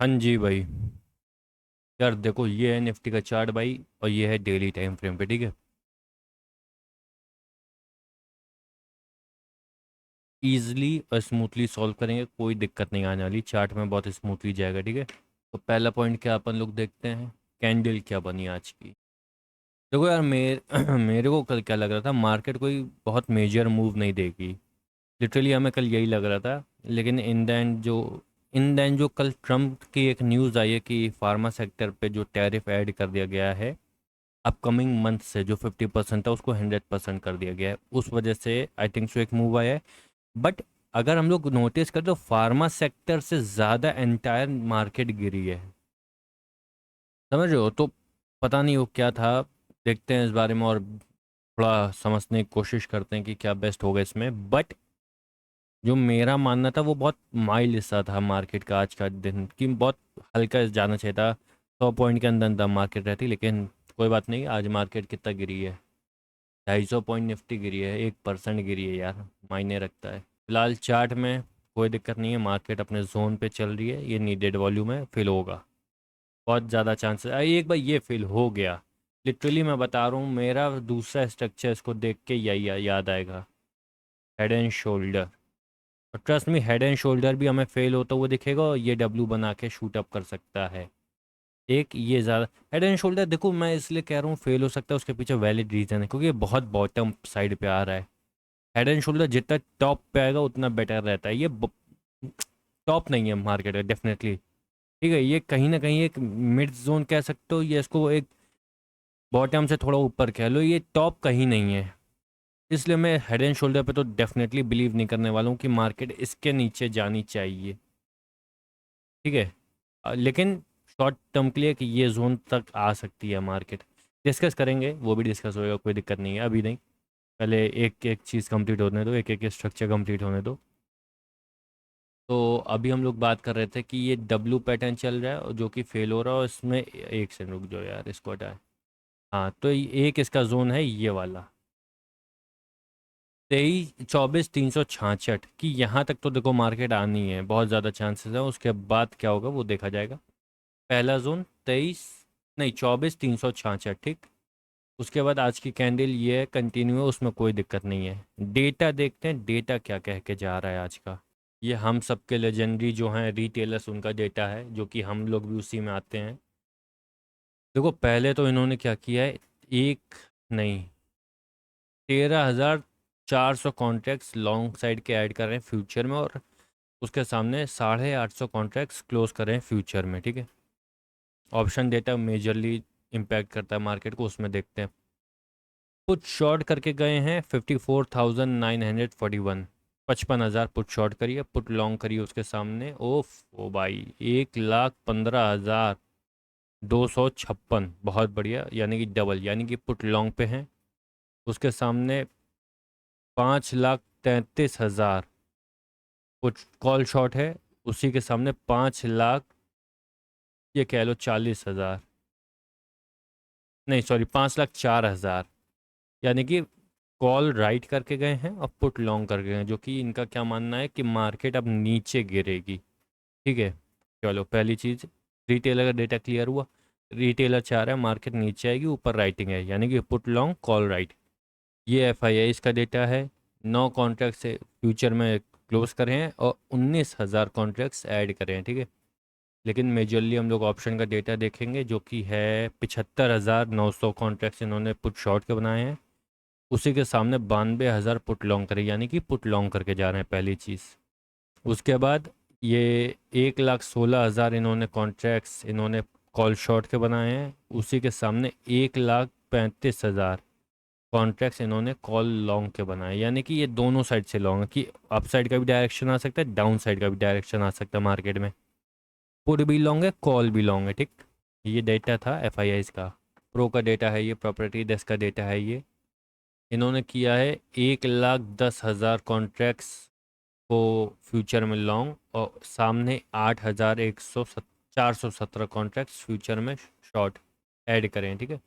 हाँ जी भाई। यार देखो, ये है निफ्टी का चार्ट भाई, और ये है डेली टाइम फ्रेम पे, ठीक है। ईजिली और स्मूथली सॉल्व करेंगे, कोई दिक्कत नहीं आने वाली, चार्ट में बहुत स्मूथली जाएगा, ठीक है। तो पहला पॉइंट क्या अपन लोग देखते हैं, कैंडल क्या बनी आज की। देखो यार, मेरे को कल क्या लग रहा था, मार्केट कोई बहुत मेजर मूव नहीं देगी। लिटरली हमें कल यही लग रहा था। लेकिन इन दैन जो कल ट्रम्प की एक न्यूज़ आई है कि फार्मा सेक्टर पे जो टैरिफ ऐड कर दिया गया है अपकमिंग मंथ से, जो 50% था उसको 100% कर दिया गया है, उस वजह से आई थिंक सो एक मूव आया है। बट अगर हम लोग नोटिस करें तो फार्मा सेक्टर से ज़्यादा एंटायर मार्केट गिरी है, समझ रहे हो। तो पता नहीं वो क्या था, देखते हैं इस बारे में और थोड़ा समझने की कोशिश करते हैं कि क्या बेस्ट होगा इसमें। बट जो मेरा मानना था वो बहुत माइल्ड हिस्सा था मार्केट का आज का दिन, कि बहुत हल्का जाना चाहिए था। 100 पॉइंट के अंदर अंदर मार्केट रहती, लेकिन कोई बात नहीं। आज मार्केट कितना गिरी है, 250 पॉइंट निफ्टी गिरी है, 1% गिरी है यार, मायने रखता है। फिलहाल चार्ट में कोई दिक्कत नहीं है, मार्केट अपने जोन पे चल रही है, ये नीडेड वॉल्यूम है, फिल होगा। बहुत ज़्यादा चांसेस एक बार ये फिल हो गया, लिटरली मैं बता रहा हूँ, मेरा दूसरा स्ट्रक्चर इसको देख के यही याद आएगा, हेड एंड शोल्डर। और ट्रस्ट में, हेड एंड शोल्डर भी हमें फेल होता हुआ दिखेगा और ये डब्लू बना के शूट अप कर सकता है। एक ये ज़्यादा, हेड एंड शोल्डर देखो, मैं इसलिए कह रहा हूँ फेल हो सकता है, उसके पीछे वैलिड रीज़न है, क्योंकि ये बहुत बॉटम साइड पे आ रहा है। हेड एंड शोल्डर जितना टॉप पे आएगा उतना बेटर रहता है, ये टॉप नहीं है मार्केट का डेफिनेटली, ठीक है। ये कहीं ना कहीं एक मिड जोन कह सकते हो, ये इसको एक बॉटम से थोड़ा ऊपर कह लो, ये टॉप कहीं नहीं है। इसलिए मैं हेड एंड शोल्डर पे तो डेफिनेटली बिलीव नहीं करने वाला हूँ कि मार्केट इसके नीचे जानी चाहिए, ठीक है। लेकिन शॉर्ट टर्म के लिए कि ये जोन तक आ सकती है मार्केट, डिस्कस करेंगे, वो भी डिस्कस होएगा, कोई दिक्कत नहीं है, अभी नहीं। पहले एक एक चीज़ कंप्लीट होने दो, एक एक स्ट्रक्चर कंप्लीट होने दो। तो अभी हम लोग बात कर रहे थे कि ये डब्लू पैटर्न चल रहा है और जो कि फेल हो रहा है, और इसमें एक सेकंड रुक जाओ यार, इसको हटाए। हाँ, तो एक इसका जोन है ये वाला, 23-24-366, कि यहाँ तक तो देखो मार्केट आनी है, बहुत ज़्यादा चांसेस है, उसके बाद क्या होगा वो देखा जाएगा। पहला जोन 23, नहीं 24-366, ठीक। उसके बाद आज की कैंडल ये कंटिन्यू है, उसमें कोई दिक्कत नहीं है। डेटा देखते हैं, डेटा क्या कह के जा रहा है आज का। ये हम सबके लेजेंडरी जो हैं रिटेलर्स, उनका डेटा है, जो कि हम लोग भी उसी में आते हैं। देखो पहले तो इन्होंने क्या किया है, एक नहीं, 13,400 कॉन्ट्रैक्ट्स लॉन्ग साइड के ऐड कर रहे हैं फ्यूचर में, और उसके सामने 850 कॉन्ट्रैक्ट्स क्लोज कर रहे हैं फ्यूचर में, ठीक है। ऑप्शन डेटा मेजरली इम्पैक्ट करता है मार्केट को, उसमें देखते हैं। पुट शॉर्ट करके गए हैं 54,941, 55,000 पुट शॉर्ट करिए, पुट लॉन्ग करिए उसके सामने, ओफ ओ भाई, 1,15,256, बहुत बढ़िया, यानी कि डबल, यानी कि पुट लॉन्ग पे हैं। उसके सामने 5,33,000 पुट कॉल शॉर्ट है, उसी के सामने 5,00,000, ये कह लो 40,000, नहीं सॉरी 5,04,000, यानी कि कॉल राइट करके गए हैं और पुट लॉन्ग करके गए हैं, जो कि इनका क्या मानना है कि मार्केट अब नीचे गिरेगी, ठीक है। चलो पहली चीज़, रिटेलर का डेटा क्लियर हुआ। रिटेलर चाह रहा है मार्केट नीचे आएगी, ऊपर राइटिंग है, यानी कि पुट लॉन्ग कॉल राइट। ये एफ आई आई इसका डेटा है, 9 कॉन्ट्रैक्ट से फ्यूचर में क्लोज करे हैं और 19,000 कॉन्ट्रैक्ट्स ऐड करे हैं, ठीक है। लेकिन मेजरली हम लोग ऑप्शन का डेटा देखेंगे, जो कि है 75,900 कॉन्ट्रैक्ट्स इन्होंने पुट शॉर्ट के बनाए हैं, उसी के सामने 92,000 पुट लॉन्ग करे, यानी कि पुट लॉन्ग करके जा रहे हैं, पहली चीज़। उसके बाद ये 1,16,000 इन्होंने कॉन्ट्रैक्ट्स इन्होंने कॉल शॉर्ट के बनाए हैं, उसी के सामने 1,35,000 कॉन्ट्रैक्ट्स इन्होंने कॉल लॉन्ग के बनाए, यानी कि ये दोनों साइड से लॉन्ग है, कि अप साइड का भी डायरेक्शन आ सकता है, डाउन साइड का भी डायरेक्शन आ सकता है मार्केट में। पुट भी लॉन्ग है, कॉल भी लॉन्ग है, ठीक। ये डेटा था एफ आई आईज का, प्रो का डेटा है ये, प्रॉपर्टी डेस्क का डेटा है ये। इन्होंने किया है 1,10,000 कॉन्ट्रैक्ट्स को फ्यूचर में लॉन्ग, और सामने 417 कॉन्ट्रैक्ट्स फ्यूचर में शॉर्ट ऐड करें, ठीक है।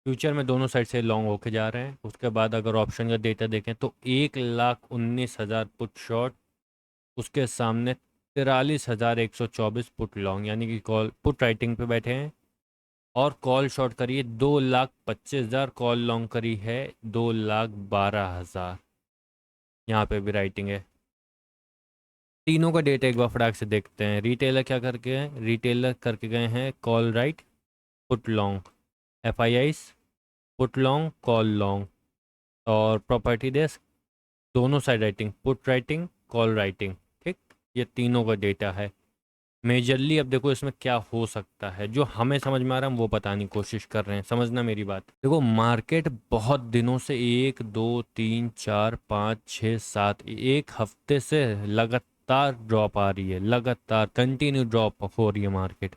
फ्यूचर में दोनों साइड से लॉन्ग होके जा रहे हैं। उसके बाद अगर ऑप्शन का डेटा देखें तो 1,19,000 पुट शॉर्ट, उसके सामने 43,124 पुट लॉन्ग, यानी कि कॉल पुट राइटिंग पे बैठे हैं। और कॉल शॉर्ट करी है 2,25,000, कॉल लॉन्ग करी है 2,12,000। यहाँ पे भी राइटिंग है। तीनों का डेटा एक बार फटाक से देखते हैं। रिटेलर क्या करके हैं, रिटेलर करके गए हैं call right put long, F I ice put long call long, और प्रॉपर्टी डेस्क दोनों side writing, put writing call writing. ठीक, ये तीनों का डेटा है मेजरली। अब देखो इसमें क्या हो सकता है, जो हमें समझ में आ रहा है हम वो बताने की कोशिश कर रहे हैं, समझना मेरी बात। देखो मार्केट बहुत दिनों से 1 2 3 4 5 6 7 एक हफ्ते से लगातार ड्रॉप आ रही है, लगातार कंटिन्यू ड्रॉप हो रही है मार्केट।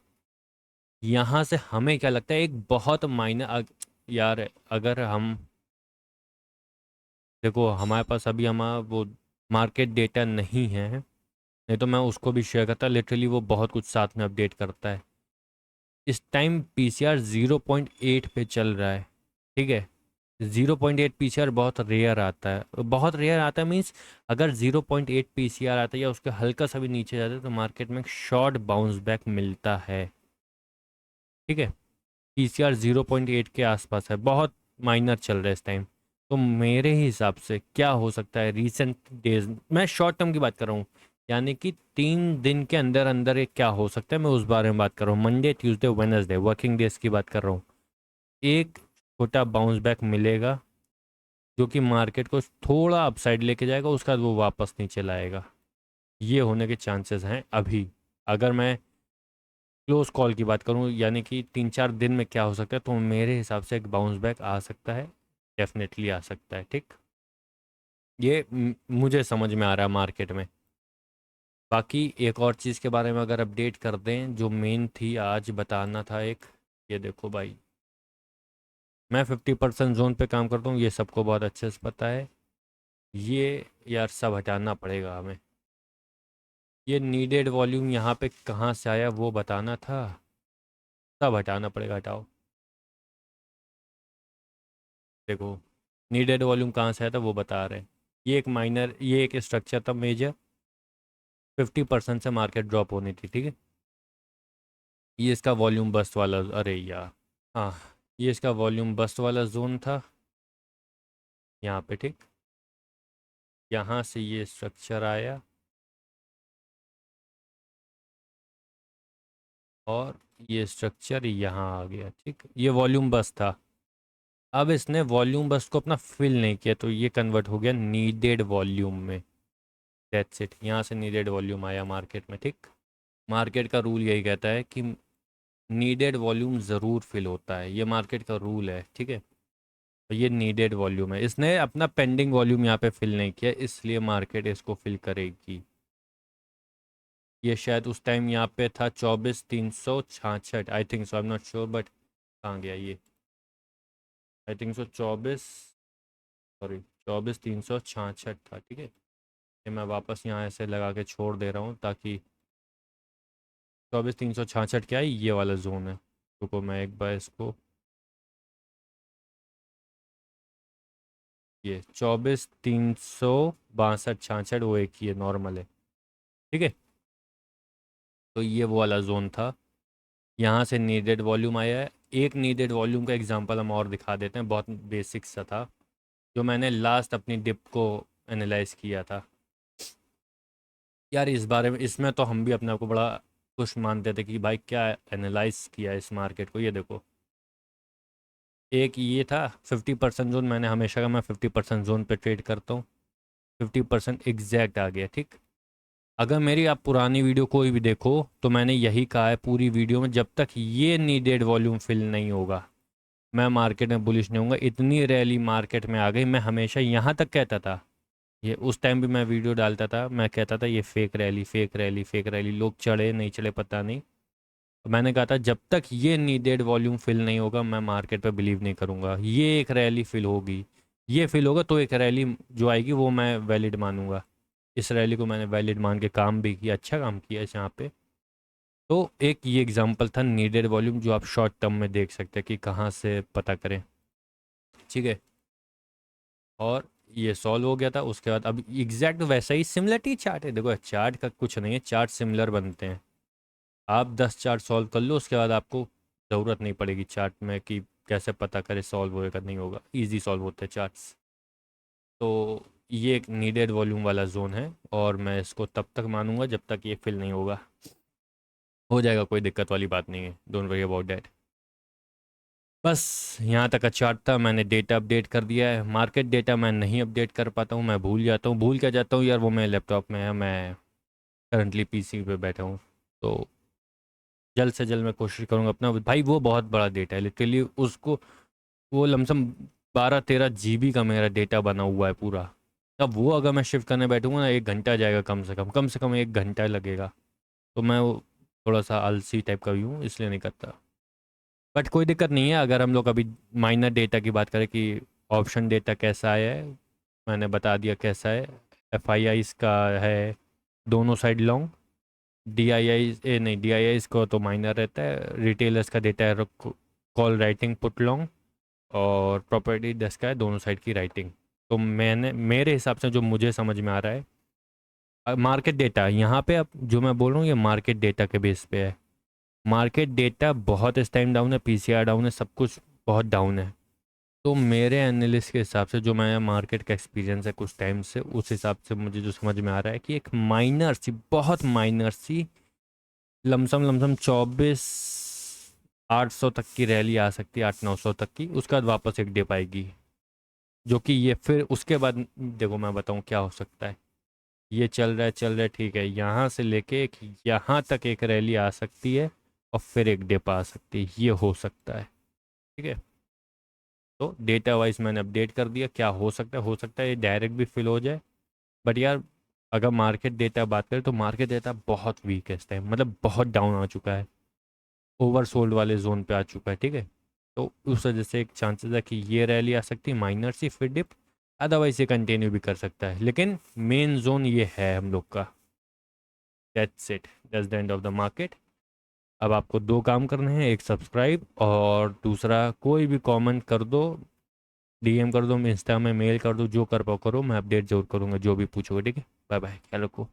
यहाँ से हमें क्या लगता है, एक बहुत माइनर यार, अगर हम देखो हमारे पास अभी हमारा वो मार्केट डेटा नहीं है, नहीं तो मैं उसको भी शेयर करता। लिटरली वो बहुत कुछ साथ में अपडेट करता है। इस टाइम पीसीआर 0.8 पे चल रहा है, ठीक है। 0.8 पीसीआर बहुत रेयर आता है, बहुत रेयर आता है मीन्स अगर 0.8 पीसीआर आता है या उसके हल्का सा भी नीचे जाता है तो मार्केट में शॉर्ट बाउंस बैक मिलता है, ठीक है। पीसीआर 0.8 के आसपास है, बहुत माइनर चल रहा है इस टाइम। तो मेरे हिसाब से क्या हो सकता है, रीसेंट डेज, मैं शॉर्ट टर्म की बात कर रहा हूँ, यानी कि 3 दिन के अंदर अंदर एक क्या हो सकता है, मैं उस बारे में बात कर रहा हूँ। Monday Tuesday Wednesday working days की बात कर रहा हूँ। एक छोटा बाउंस बैक मिलेगा जो कि मार्केट को थोड़ा अपसाइड लेके जाएगा, उसके बाद वो वापस नीचे लाएगा। ये होने के चांसेस हैं अभी। अगर मैं क्लोज कॉल की बात करूं, यानी कि 3 4 दिन में क्या हो सकता है, तो मेरे हिसाब से एक बाउंस बैक आ सकता है, डेफिनेटली आ सकता है। ठीक, ये मुझे समझ में आ रहा है मार्केट में। बाकी एक और चीज़ के बारे में अगर अपडेट कर दें, जो मेन थी आज बताना था एक, ये देखो भाई, मैं 50% जोन पे काम करता हूँ, ये सबको बहुत अच्छे से पता है। ये यार सब हटाना पड़ेगा हमें। ये नीडेड वॉल्यूम यहाँ पे कहाँ से आया वो बताना था, सब हटाना पड़ेगा, हटाओ। देखो नीडेड वॉल्यूम कहाँ से आया था वो बता रहे हैं। ये एक माइनर, ये एक स्ट्रक्चर था मेजर, 50% से मार्केट ड्रॉप होनी थी, ठीक है। ये इसका वॉल्यूम बस्ट वाला, अरे यार, हाँ, ये इसका वॉल्यूम बस्ट वाला जोन था यहाँ पे, ठीक। यहाँ से ये स्ट्रक्चर आया और ये स्ट्रक्चर यहाँ आ गया, ठीक। ये वॉल्यूम बस्ट था। अब इसने वॉल्यूम बस्ट को अपना फिल नहीं किया, तो ये कन्वर्ट हो गया नीडेड वॉल्यूम में। दैट्स इट, यहाँ से नीडेड वॉल्यूम आया मार्केट में, ठीक। मार्केट का रूल यही कहता है कि नीडेड वॉल्यूम ज़रूर फिल होता है, ये मार्केट का रूल है, ठीक है। तो ये नीडेड वॉल्यूम है, इसने अपना पेंडिंग वॉल्यूम यहाँ पे फिल नहीं किया, इसलिए मार्केट इसको फिल करेगी। ये शायद उस टाइम यहाँ पे था 24,366, I think so, I am not sure, but कहाँ गया ये, आई थिंक सो 24,366 था, ठीक है। ये मैं वापस यहाँ ऐसे लगा के छोड़ दे रहा हूँ ताकि 24,366 क्या है, ये वाला जोन है। रुको मैं एक बार इसको, ये 24,362 66 वो एक ही है, नॉर्मल है, ठीक है। तो ये वो वाला जोन था, यहाँ से नीडेड वॉल्यूम आया है। एक नीडेड वॉल्यूम का एग्जांपल हम और दिखा देते हैं, बहुत बेसिक सा था, जो मैंने लास्ट अपनी डिप को एनालाइज किया था। यार इस बारे में, इसमें तो हम भी अपने आप को बड़ा खुश मानते थे कि भाई क्या एनालाइज किया इस मार्केट को। ये देखो, एक ये था 50% जोन, मैंने हमेशा का मैं 50% जोन पे ट्रेड करता हूँ, 50% एग्जैक्ट आ गया, ठीक। अगर मेरी आप पुरानी वीडियो कोई भी देखो तो मैंने यही कहा है पूरी वीडियो में, जब तक ये नीडेड वॉल्यूम फिल नहीं होगा मैं मार्केट में बुलिश नहीं होऊंगा। इतनी रैली मार्केट में आ गई, मैं हमेशा यहाँ तक कहता था, ये उस टाइम भी मैं वीडियो डालता था, मैं कहता था ये fake rally, fake rally, fake rally, लोग चढ़े नहीं चढ़े पता नहीं। तो मैंने कहा था जब तक ये नीडेड वॉल्यूम फिल नहीं होगा मैं मार्केट पे बिलीव नहीं करूँगा। ये एक रैली फिल होगी, ये फिल होगा तो एक रैली जो आएगी वो मैं वैलिड मानूंगा। इस रैली को मैंने वैलिड मान के काम भी किया, अच्छा काम किया इस यहाँ पे। तो एक ये एग्जांपल था नीडेड वॉल्यूम, जो आप शॉर्ट टर्म में देख सकते हैं कि कहाँ से पता करें, ठीक है। और ये सॉल्व हो गया था। उसके बाद अब एग्जैक्ट वैसा ही सिमिलरिटी चार्ट है। देखो चार्ट का कुछ नहीं है, चार्ट सिमिलर बनते हैं। आप 10 चार्ट सॉल्व कर लो, उसके बाद आपको ज़रूरत नहीं पड़ेगी चार्ट में कि कैसे पता करे सॉल्व होएगा नहीं होगा, इजी सॉल्व होते हैं चार्ट्स। तो ये एक नीडेड वॉल्यूम वाला जोन है और मैं इसको तब तक मानूंगा जब तक ये फिल नहीं होगा। हो जाएगा, कोई दिक्कत वाली बात नहीं है, डोंट वरी अबाउट डैट। बस यहाँ तक का चार्ट था। मैंने डेटा अपडेट कर दिया है। मार्केट डेटा मैं नहीं अपडेट कर पाता हूँ, मैं भूल जाता हूँ, भूल क्या जाता हूँ यार, वो मेरे लैपटॉप में है, मैं करंटली पीसी पे बैठा हूँ। तो जल्द से जल्द मैं कोशिश करूँगा अपना, भाई वो बहुत बड़ा डेटा है लिटरली, उसको वो लमसम 12-13 GB का मेरा डेटा बना हुआ है पूरा। तब वो अगर मैं शिफ्ट करने बैठूंगा ना, 1 घंटा जाएगा, कम से कम 1 घंटा लगेगा। तो मैं वो थोड़ा सा आलसी टाइप का भी हूँ, इसलिए नहीं करता। बट कोई दिक्कत नहीं है। अगर हम लोग अभी माइनर डेटा की बात करें कि ऑप्शन डेटा कैसा आया है, मैंने बता दिया कैसा है। एफ आई आई का है दोनों साइड लॉन्ग, डी आई आई ए नहीं, डी आई आई को तो माइनर रहता है। रिटेलर्स का डेटा है कॉल राइटिंग पुट लॉन्ग, और प्रॉपर्टी डेस्क का है दोनों साइड की राइटिंग। तो मैंने मेरे हिसाब से जो मुझे समझ में आ रहा है, मार्केट डेटा यहाँ पे, अब जो मैं बोल रहा हूँ ये मार्केट डेटा के बेस पे है। मार्केट डेटा बहुत इस टाइम डाउन है, पीसीआर डाउन है, सब कुछ बहुत डाउन है। तो मेरे एनालिस्ट के हिसाब से, जो मैं मार्केट का एक्सपीरियंस है कुछ टाइम से, उस हिसाब से मुझे जो समझ में आ रहा है कि एक माइनर सी, बहुत माइनर सी, लमसम लमसम 24,800 तक की रैली आ सकती है, 800-900 तक की। उसके बाद वापस एक डिप आएगी, जो कि ये फिर उसके बाद देखो मैं बताऊँ क्या हो सकता है। ये चल रहा है ठीक है, यहाँ से लेके एक यहाँ तक एक रैली आ सकती है और फिर एक डिप आ सकती है, ये हो सकता है। ठीक है, तो डेटा वाइज मैंने अपडेट कर दिया। क्या हो सकता है, हो सकता है ये डायरेक्ट भी फिल हो जाए। बट यार अगर मार्केट डेटा बात करें तो मार्केट डेटा बहुत वीक है इस टाइम, मतलब बहुत डाउन आ चुका है, ओवर सोल्ड वाले जोन पे आ चुका है। ठीक है, तो उस वजह से एक चांसेस है कि ये रैली आ सकती है माइनर सी, फिर डिप। अदरवाइज ये कंटिन्यू भी कर सकता है, लेकिन मेन जोन ये है हम लोग का। That's it, that's the end of the market. अब आपको दो काम करने हैं, एक सब्सक्राइब और दूसरा कोई भी कमेंट कर दो, डीएम कर दो, इंस्टा में मेल कर दो, जो कर पाओ करो, मैं अपडेट जरूर करूँगा जो भी पूछोगे। ठीक है, बाय बाय, ख्याल रखो।